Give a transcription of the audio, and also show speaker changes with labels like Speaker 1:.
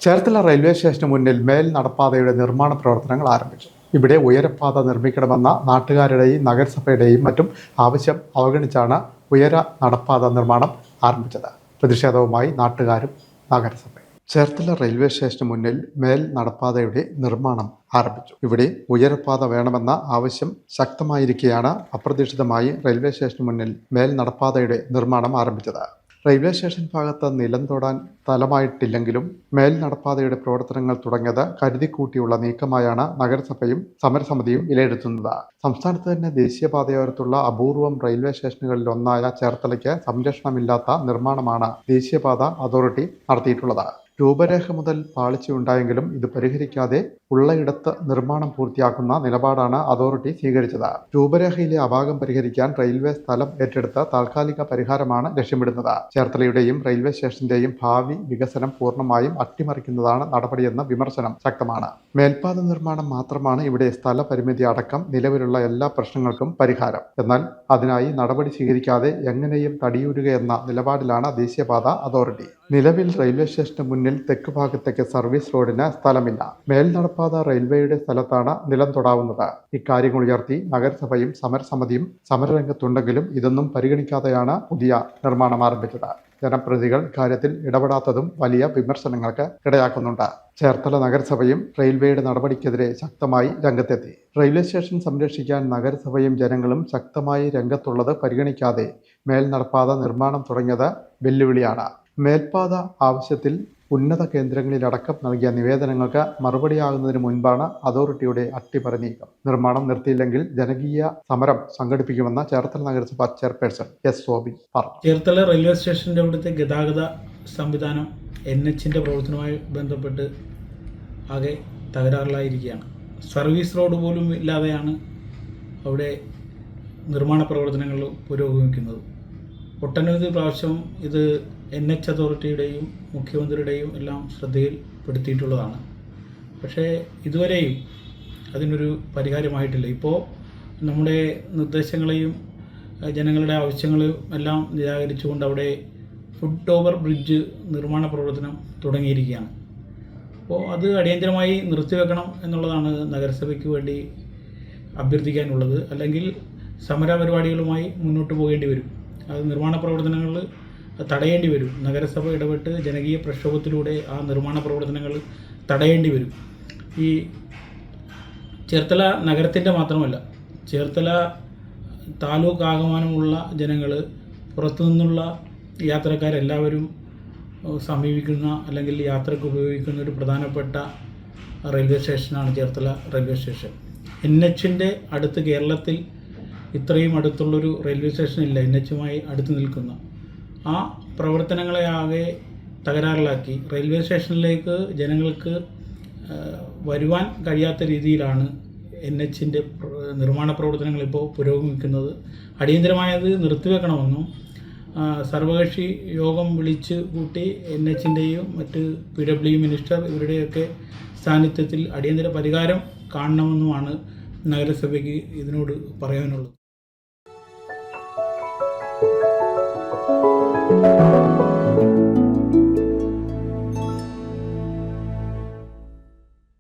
Speaker 1: Cherthala railway സ്റ്റേഷന് മുന്നിൽ മേൽ നടപ്പാതയുടെ നിർമ്മാണ പ്രവർത്തനങ്ങൾ ആരംഭിച്ചു. ഇവിടെ ഉയരപ്പാത നിർമ്മിക്കണമെന്ന നാട്ടുകാരുടെയും നഗരസഭയുടെയും മറ്റും ആവശ്യം അവഗണിച്ചാണ് ഉയര നടപ്പാത നിർമ്മാണം ആരംഭിച്ചത്. പ്രതിഷേധവുമായി നാട്ടുകാരും നഗരസഭയും. ചേർത്തല റെയിൽവേ സ്റ്റേഷന് മുന്നിൽ മേൽ നടപ്പാതയുടെ നിർമ്മാണം ആരംഭിച്ചു. ഇവിടെ ഉയരപ്പാത വേണമെന്ന ആവശ്യം ശക്തമായിരിക്കെയാണ് അപ്രതീക്ഷിതമായി റെയിൽവേ സ്റ്റേഷന് മുന്നിൽ മേൽ നടപ്പാതയുടെ നിർമ്മാണം ആരംഭിച്ചത്. റെയിൽവേ സ്റ്റേഷൻ ഭാഗത്ത് നിലം തൊടാൻ സ്ഥലമായിട്ടില്ലെങ്കിലും മേൽ നടപ്പാതയുടെ പ്രവർത്തനങ്ങൾ തുടങ്ങിയത് കരുതിക്കൂട്ടിയുള്ള നീക്കമായാണ് നഗരസഭയും സമരസമിതിയും വിലയിരുത്തുന്നത്. സംസ്ഥാനത്ത് തന്നെ ദേശീയപാതയോരത്തുള്ള അപൂർവം റെയിൽവേ സ്റ്റേഷനുകളിൽ ഒന്നായ ചേർത്തലയ്ക്ക് സംരക്ഷണമില്ലാത്ത നിർമ്മാണമാണ് ദേശീയപാത അതോറിറ്റി നടത്തിയിട്ടുള്ളത്. രൂപരേഖ മുതൽ പാളിച്ചയുണ്ടായെങ്കിലും ഇത് പരിഹരിക്കാതെ ഉള്ളയിടത്ത് നിർമ്മാണം പൂർത്തിയാക്കുന്ന നിലപാടാണ് അതോറിറ്റി സ്വീകരിച്ചത്. രൂപരേഖയിലെ അപാകം പരിഹരിക്കാൻ റെയിൽവേ സ്ഥലം ഏറ്റെടുത്ത താൽക്കാലിക പരിഹാരമാണ് ലക്ഷ്യമിടുന്നത്. ചേർത്തലയുടെയും റെയിൽവേ സ്റ്റേഷന്റെയും ഭാവി വികസനം പൂർണ്ണമായും അട്ടിമറിക്കുന്നതാണ് നടപടിയെന്ന വിമർശനം ശക്തമാണ്. മേൽപ്പാത നിർമ്മാണം മാത്രമാണ് ഇവിടെ സ്ഥല പരിമിതി അടക്കം നിലവിലുള്ള എല്ലാ പ്രശ്നങ്ങൾക്കും പരിഹാരം. എന്നാൽ അതിനായി നടപടി സ്വീകരിക്കാതെ എങ്ങനെയും തടിയൂരുകയെന്ന നിലപാടിലാണ് ദേശീയപാത അതോറിറ്റി. നിലവിൽ റെയിൽവേ സ്റ്റേഷന് മുന്നിൽ തെക്ക് ഭാഗത്തേക്ക് സർവീസ് റോഡിന് സ്ഥലമില്ല. മേൽ നടപ്പാത റെയിൽവേയുടെ സ്ഥലത്താണ് നിലം തൊടാവുന്നത്. ഇക്കാര്യങ്ങൾ ഉയർത്തി നഗരസഭയും സമരസമിതിയും സമരരംഗത്തുണ്ടെങ്കിലും ഇതൊന്നും പരിഗണിക്കാതെയാണ് പുതിയ നിർമ്മാണം ആരംഭിച്ചത്. ജനപ്രതിനിധികൾ ഇക്കാര്യത്തിൽ ഇടപെടാത്തതും വലിയ വിമർശനങ്ങൾക്ക് ഇടയാക്കുന്നുണ്ട്. ചേർത്തല നഗരസഭയും റെയിൽവേയുടെ നടപടിക്കെതിരെ ശക്തമായി രംഗത്തെത്തി. റെയിൽവേ സ്റ്റേഷൻ സംരക്ഷിക്കാൻ നഗരസഭയും ജനങ്ങളും ശക്തമായി രംഗത്തുള്ളത് പരിഗണിക്കാതെ മേൽ നടപ്പാത നിർമ്മാണം തുടങ്ങിയത് വെല്ലുവിളിയാണ്. മേൽപ്പാത ആവശ്യത്തിൽ ഉന്നത കേന്ദ്രങ്ങളിലടക്കം നൽകിയ നിവേദനങ്ങൾക്ക് മറുപടിയാകുന്നതിന് മുൻപാണ് അതോറിറ്റിയുടെ അട്ടിമറി നീക്കം. നിർമ്മാണം നിർത്തിയില്ലെങ്കിൽ ജനകീയ സമരം സംഘടിപ്പിക്കുമെന്ന് ചേർത്തല നഗരസഭ ചെയർപേഴ്സൺ എസ് സോബി പറഞ്ഞു.
Speaker 2: ചേർത്തല റെയിൽവേ സ്റ്റേഷന്റെ അവിടുത്തെ ഗതാഗത സംവിധാനം NHന്റെ പ്രവർത്തനവുമായി ബന്ധപ്പെട്ട് ആകെ തകരാറിലായിരിക്കുകയാണ്. സർവീസ് റോഡ് പോലും ഇല്ലാതെയാണ് അവിടെ നിർമ്മാണ പ്രവർത്തനങ്ങൾ പുരോഗമിക്കുന്നത്. ഒട്ടനവധി പ്രാവശ്യം ഇത് NH അതോറിറ്റിയുടെയും മുഖ്യമന്ത്രിയുടെയും എല്ലാം ശ്രദ്ധയിൽപ്പെടുത്തിയിട്ടുള്ളതാണ്. പക്ഷേ ഇതുവരെയും അതിനൊരു പരിഹാരമായിട്ടില്ല. ഇപ്പോൾ നമ്മുടെ നിർദ്ദേശങ്ങളെയും ജനങ്ങളുടെ ആവശ്യങ്ങളെയും എല്ലാം നിരാകരിച്ചുകൊണ്ട് അവിടെ ഫുട് ഓവർ ബ്രിഡ്ജ് നിർമ്മാണ പ്രവർത്തനം തുടങ്ങിയിരിക്കുകയാണ്. അപ്പോൾ അത് അടിയന്തരമായി നിർത്തിവെക്കണം എന്നുള്ളതാണ് നഗരസഭയ്ക്ക് വേണ്ടി അഭ്യർത്ഥിക്കാനുള്ളത്. അല്ലെങ്കിൽ സമര പരിപാടികളുമായി മുന്നോട്ട് പോകേണ്ടി വരും. അത് നിർമ്മാണ പ്രവർത്തനങ്ങൾ തടയേണ്ടി വരും. നഗരസഭ ഇടപെട്ട് ജനകീയ പ്രക്ഷോഭത്തിലൂടെ ആ നിർമ്മാണ പ്രവർത്തനങ്ങൾ തടയേണ്ടി വരും. ഈ ചേർത്തല നഗരത്തിൻ്റെ മാത്രമല്ല, ചേർത്തല താലൂക്ക് ആകമാനമുള്ള ജനങ്ങൾ, പുറത്തുനിന്നുള്ള യാത്രക്കാരെല്ലാവരും സമീപിക്കുന്ന അല്ലെങ്കിൽ യാത്രയ്ക്ക് ഉപയോഗിക്കുന്ന ഒരു പ്രധാനപ്പെട്ട റെയിൽവേ സ്റ്റേഷനാണ് ചേർത്തല റെയിൽവേ സ്റ്റേഷൻ. NHന്റെ അടുത്ത് കേരളത്തിൽ ഇത്രയും അടുത്തുള്ളൊരു റെയിൽവേ സ്റ്റേഷൻ ഇല്ല. NHുമായി അടുത്ത് നിൽക്കുന്ന ആ പ്രവർത്തനങ്ങളെ ആകെ തകരാറിലാക്കി റെയിൽവേ സ്റ്റേഷനിലേക്ക് ജനങ്ങൾക്ക് വരുവാൻ കഴിയാത്ത രീതിയിലാണ് NHന്റെ നിർമ്മാണ പ്രവർത്തനങ്ങൾ ഇപ്പോൾ പുരോഗമിക്കുന്നത്. അടിയന്തരമായത് നിർത്തിവെക്കണമെന്നും സർവകക്ഷി യോഗം വിളിച്ച് കൂട്ടി NHന്റെയും മറ്റ് PW മിനിസ്റ്റർ ഇവരുടെയൊക്കെ സാന്നിധ്യത്തിൽ അടിയന്തര പരിഹാരം കാണണമെന്നുമാണ് നഗരസഭയ്ക്ക് ഇതിനോട് പറയാനുള്ളത്.